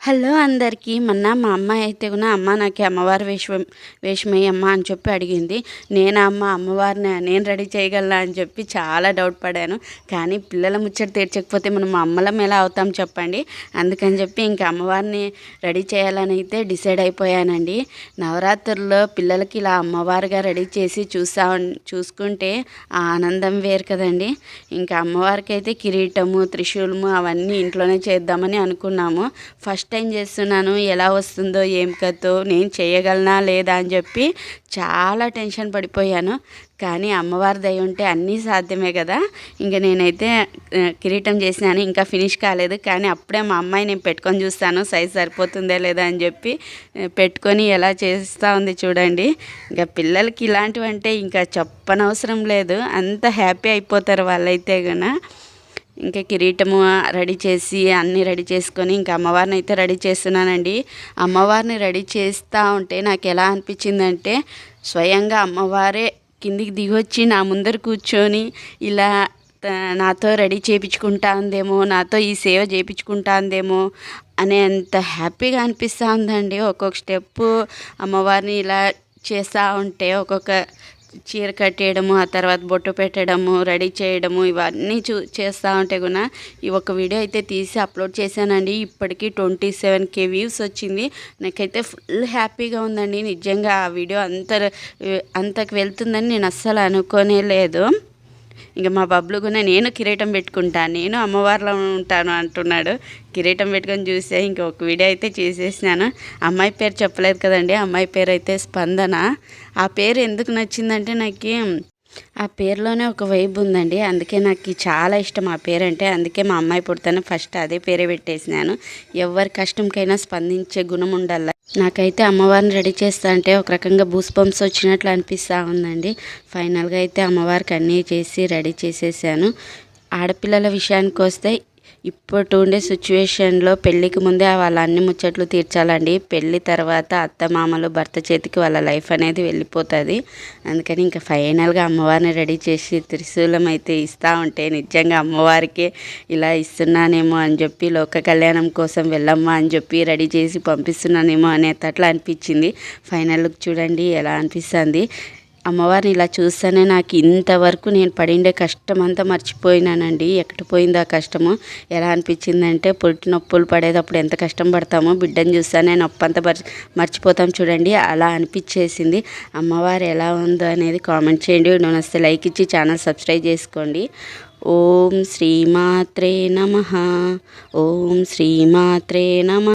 Hello అందరికీ. మొన్న మా అమ్మాయి అయితే అమ్మ నాకు అమ్మవారి వేషమేయమ్మ అని చెప్పి అడిగింది. అమ్మవారిని నేను రెడీ చేయగలనా అని చెప్పి చాలా డౌట్ పడాను. కానీ పిల్లల ముచ్చట తీర్చకపోతే మనం అమ్మలం ఎలా అవుతాం చెప్పండి. అందుకని చెప్పి ఇంకా అమ్మవారిని రెడీ చేయాలని అయితే డిసైడ్ అయిపోయానండి. నవరాత్రుల్లో పిల్లలకి ఇలా అమ్మవారిగా రెడీ చేసి చూసుకుంటే ఆ ఆనందం వేరు కదండి. ఇంకా అమ్మవారికి అయితే కిరీటము, త్రిశూలము అవన్నీ ఇంట్లోనే చేద్దామని అనుకున్నాము. ఫస్ట్ టైం చేస్తున్నాను, ఎలా వస్తుందో ఏం కదో, నేను చేయగలనా లేదా అని చెప్పి చాలా టెన్షన్ పడిపోయాను. కానీ అమ్మవారి దయ ఉంటే అన్నీ సాధ్యమే కదా. ఇంకా నేనైతే కిరీటం చేసినాను, ఇంకా ఫినిష్ కాలేదు. కానీ అప్పుడే మా అమ్మాయి నేను పెట్టుకొని చూస్తాను సైజ్ సరిపోతుందా లేదా అని చెప్పి పెట్టుకొని ఎలా చేస్తూ ఉంది చూడండి. ఇంకా పిల్లలకి ఇలాంటివంటే ఇంకా చెప్పనవసరం లేదు, అంత హ్యాపీ అయిపోతారు వాళ్ళైతే కనుక. ఇంకా కిరీటము రెడీ చేసి అన్నీ రెడీ చేసుకొని ఇంకా అమ్మవారిని అయితే రెడీ చేస్తున్నానండి. అమ్మవారిని రెడీ చేస్తూ ఉంటే నాకు ఎలా అనిపించిందంటే స్వయంగా అమ్మవారే కిందికి దిగొచ్చి నా ముందర కూర్చొని ఇలా నాతో రెడీ చేయించుకుంటా ఉందేమో, నాతో ఈ సేవ చేయించుకుంటా ఉందేమో అనేంత హ్యాపీగా అనిపిస్తూ ఉందండి. ఒక్కొక్క స్టెప్పు అమ్మవారిని ఇలా చేస్తూ ఉంటే ఒక్కొక్క చీర కట్టేయడము, ఆ తర్వాత బొట్టు పెట్టడము, రెడీ చేయడము ఇవన్నీ చేస్తూ ఉంటే కూడా ఈ ఒక వీడియో అయితే తీసి అప్లోడ్ చేశానండి. ఇప్పటికీ 27K వ్యూస్ వచ్చింది. నాకైతే ఫుల్ హ్యాపీగా ఉందండి. నిజంగా ఆ వీడియో అంతకు వెళ్తుందని నేను అస్సలు అనుకోనే లేదు. ఇంకా మా బబ్లు కూడా నేను కిరీటం పెట్టుకుంటాను, నేను అమ్మవారిలో ఉంటాను అంటున్నాడు. కిరీటం పెట్టుకొని చూస్తే ఇంకొక వీడియో అయితే చేసేసినాను. అమ్మాయి పేరు చెప్పలేదు కదండి, అమ్మాయి పేరు అయితే స్పందన. ఆ పేరు ఎందుకు నచ్చిందంటే నాకు ఆ పేరులోనే ఒక వైబ్ ఉందండి. అందుకే నాకు చాలా ఇష్టం ఆ పేరు అంటే. అందుకే మా అమ్మాయి పుడతాను ఫస్ట్ అదే పేరే పెట్టేసినాను. ఎవరి కష్టంకైనా స్పందించే గుణం ఉండాలి. నాకైతే అమ్మవారిని రెడీ చేస్తా అంటే ఒక రకంగా బూస్ బంప్స్ వచ్చినట్లు అనిపిస్తూ ఉందండి. ఫైనల్గా అయితే అమ్మవారికి అన్నీ చేసి రెడీ చేసేసాను. ఆడపిల్లల విషయానికి వస్తే ఇప్పుడు ఉండే సిచ్యువేషన్లో పెళ్ళికి ముందే వాళ్ళ అన్ని ముచ్చట్లు తీర్చాలండి. పెళ్ళి తర్వాత అత్తమామలు భర్త చేతికి వాళ్ళ లైఫ్ అనేది వెళ్ళిపోతుంది. అందుకని ఇంకా ఫైనల్గా అమ్మవారిని రెడీ చేసి త్రిశూలం అయితే ఇస్తూ ఉంటే నిజంగా అమ్మవారికి ఇలా ఇస్తున్నానేమో అని చెప్పి లోక కళ్యాణం కోసం వెళ్ళమ్మా అని చెప్పి రెడీ చేసి పంపిస్తున్నానేమో అనేటట్లు అనిపించింది. ఫైనల్ లుక్ చూడండి ఎలా అనిపిస్తుంది. అమ్మవారిని ఇలా చూస్తేనే నాకు ఇంతవరకు నేను పడిండే కష్టం అంతా మర్చిపోయినానండి. ఎక్కడ పోయిందో ఆ కష్టము. ఎలా అనిపించిందంటే పుట్టి నొప్పులు పడేటప్పుడు ఎంత కష్టం పడతామో బిడ్డను చూస్తానే నొప్పి అంతా మర్చిపోతాం చూడండి, అలా అనిపించేసింది. అమ్మవారు ఎలా ఉందో అనేది కామెంట్ చేయండి. నేను వస్తే లైక్ ఇచ్చి ఛానల్ సబ్స్క్రైబ్ చేసుకోండి. ఓం శ్రీమాత్రే నమః. ఓం శ్రీమాత్రే నమః.